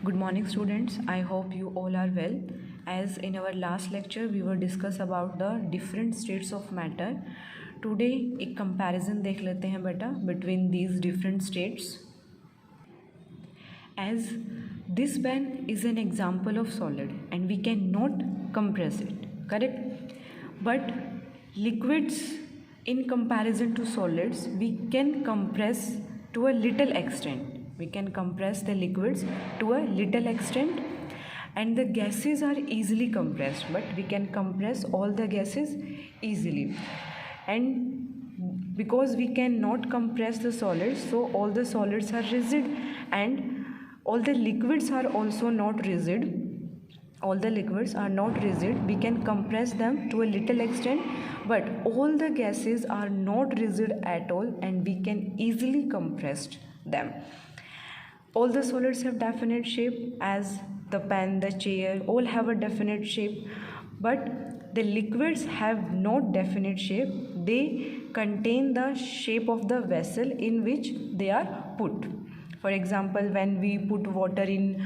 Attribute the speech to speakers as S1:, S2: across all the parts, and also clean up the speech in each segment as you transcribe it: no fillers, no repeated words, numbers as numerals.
S1: Good morning students, I hope you all are well. As in our last lecture we were discuss about the different states of matter. Today एक comparison देख लेते हैं बेटा between these different states. As this pen is an example of solid and we cannot compress it, correct? But liquids in comparison to solids we can compress to a little extent. We can compress the liquids to a little extent, and the gases are easily compressed, but we can compress all the gases easily. And because we cannot compress the solids, so all the solids are rigid and all the liquids are also not rigid. All the liquids are not rigid. We can compress them to a little extent, but all the gases are not rigid at all and we can easily compress them. All the solids have definite shape, as the pen, the chair, all have a definite shape, but the liquids have not definite shape. They contain the shape of the vessel in which they are put. For example, when we put water in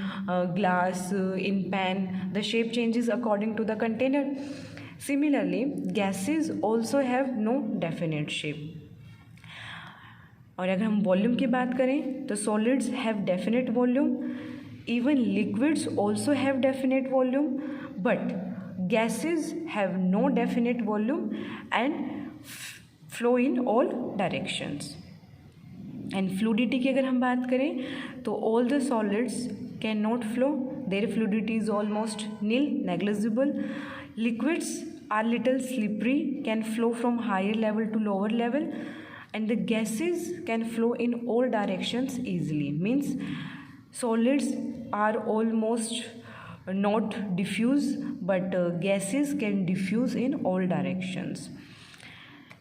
S1: glass, in pan, the shape changes according to the container. Similarly, gases also have no definite shape. और अगर हम volume की बात करें तो solids have definite volume, even liquids also have definite volume, but gases have no definite volume and flow in all directions. And fluidity की अगर हम बात करें तो all the solids can not flow, their fluidity is almost nil, negligible. Liquids are little slippery, can flow from higher level to lower level, and the gases can flow in all directions easily. Means solids are almost not diffuse, but gases can diffuse in all directions.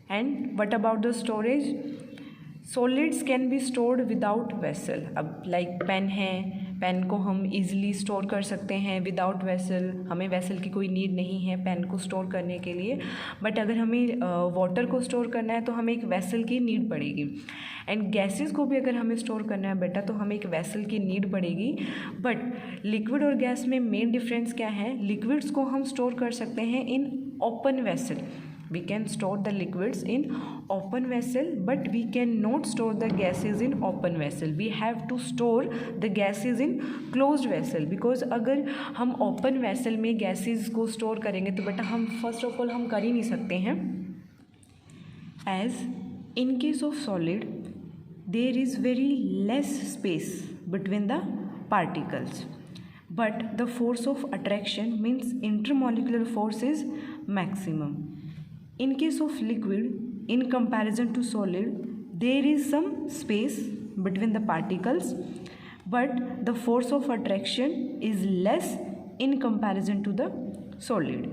S1: And what about the storage? Solids can be stored without vessel. अब like pen है, pen को हम easily store कर सकते हैं without vessel. हमें vessel की कोई नीड नहीं है पेन को स्टोर करने के लिए, बट अगर हमें वाटर को स्टोर करना है तो हमें एक वेसल की नीड पड़ेगी. एंड गैसेस को भी अगर हमें स्टोर करना है बेटा तो हमें एक वेसल की नीड पड़ेगी. बट लिक्विड और गैस में मेन डिफरेंस क्या है? लिक्विड्स को हम स्टोर कर सकते हैं in open vessel. We can store the liquids in open vessel, but we cannot store the gases in open vessel. We have to store the gases in closed vessel, because अगर हम open vessel में gases को store करेंगे तो बेटा हम first of all हम कर ही नहीं सकते हैं. As in case of solid, there is very less space between the particles, but the force of attraction means intermolecular force is maximum. In case of liquid, in comparison to solid, there is some space between the particles, but the force of attraction is less in comparison to the solid.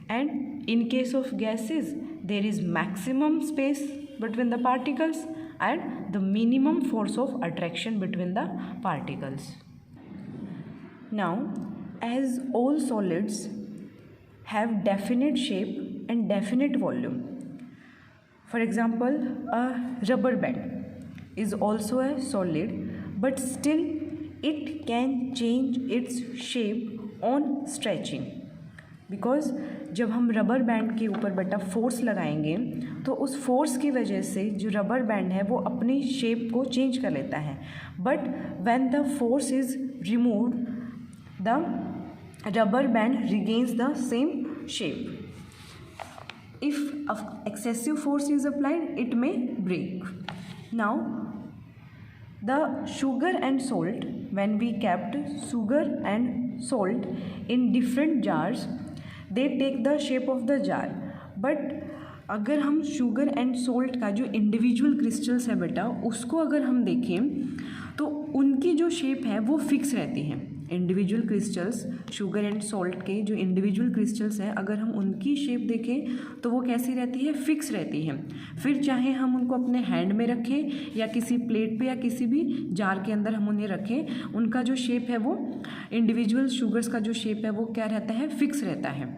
S1: And in case of gases, there is maximum space between the particles and the minimum force of attraction between the particles. Now, as all solids have definite shape and definite volume. For example, a rubber band is also a solid, but still it can change its shape on stretching, because जब हम rubber band के ऊपर बेटा force लगाएंगे तो उस force की वजह से जो रबर बैंड है वो अपनी शेप को चेंज कर लेता है. But when the force is removed, the rubber band regains the same shape. If excessive force is applied, it may break. Now, the sugar and salt, when we kept sugar and salt in different jars, they take the shape of the jar. But अगर हम sugar and salt का जो individual crystals है बेटा उसको अगर हम देखें तो उनकी जो शेप है वो फिक्स रहती है. Individual crystals, sugar and salt के जो इंडिविजुअल क्रिस्टल्स हैं, अगर हम उनकी शेप देखें तो वो कैसी रहती है? फिक्स रहती है. फिर चाहे हम उनको अपने हैंड में रखें या किसी प्लेट पे या किसी भी जार के अंदर हम उन्हें रखें, उनका जो शेप है वो इंडिविजुअल शुगर्स का जो शेप है वो क्या रहता है? फिक्स रहता है.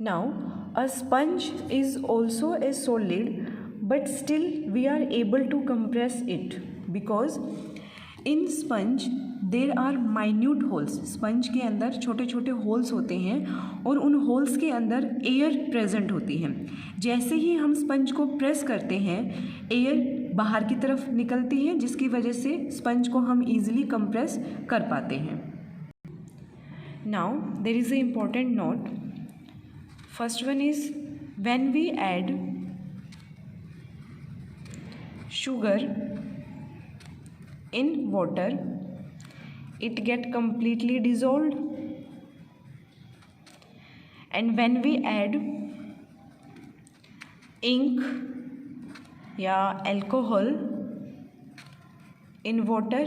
S1: Now a sponge is also a solid, but still we are able to compress it, because in sponge there are minute holes, sponge के अंदर छोटे छोटे होल्स होते हैं और उन होल्स के अंदर एयर प्रेजेंट होती है। जैसे ही हम स्पंज को प्रेस करते हैं एयर बाहर की तरफ निकलती है, जिसकी वजह से स्पंज को हम ईजिली कंप्रेस कर पाते हैं। Now there is a important note. First one is when we add sugar in water, it get completely dissolved, and when we add ink या alcohol in water,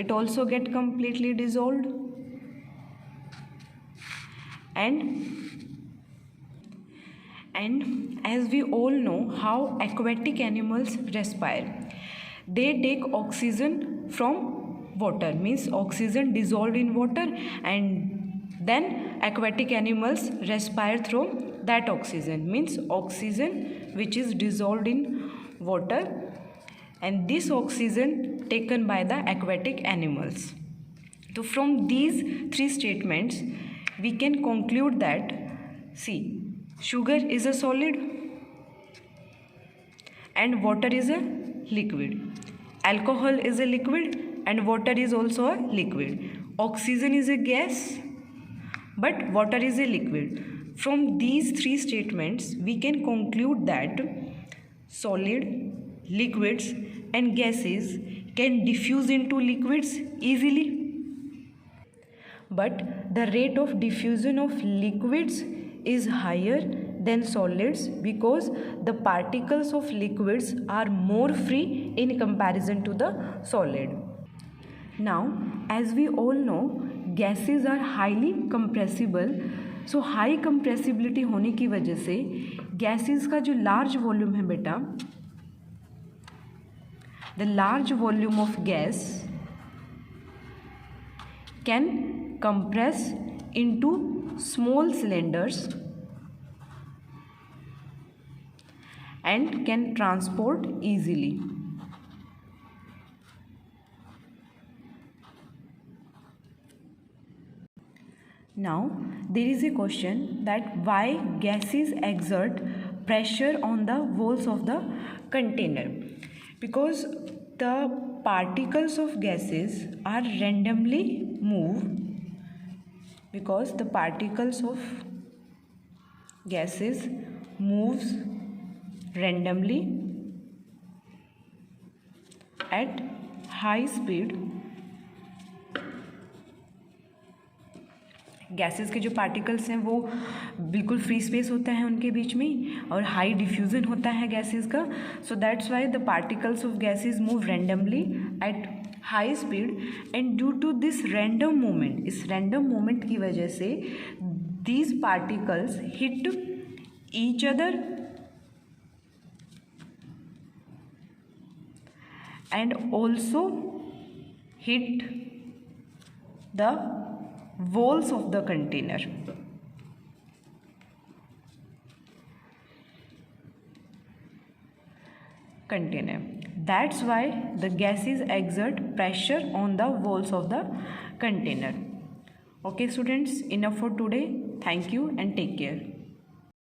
S1: it also get completely dissolved, and as we all know how aquatic animals respire, they take oxygen from water, means oxygen dissolved in water, and then aquatic animals respire through that oxygen, means oxygen which is dissolved in water, and this oxygen taken by the aquatic animals. So from these three statements we can conclude that, see, sugar is a solid and water is a liquid, alcohol is a liquid and water is also a liquid, oxygen is a gas but water is a liquid. From these three statements we can conclude that solid, liquids and gases can diffuse into liquids easily, but the rate of diffusion of liquids is higher than solids because the particles of liquids are more free in comparison to the solid. Now, as we all know, gases are highly compressible. So high compressibility होने की वजह से gases का जो large volume है बेटा, the large volume of gas can compress into small cylinders and can transport easily. Now there is a question that why gases exert pressure on the walls of the container, because the particles of gases are randomly moved, because the particles of gases moves randomly at high speed. Gases के जो particles हैं वो बिल्कुल free space होता है उनके बीच में और हाई डिफ्यूज़न होता है गैसेस का, so that's why the particles of gases move randomly at high speed, and due to this random movement, इस रैंडम मूवमेंट की वजह से these particles hit each other and also hit the walls of the container. That's why the gases exert pressure on the walls of the container. Okay students, enough for today. Thank you and take care.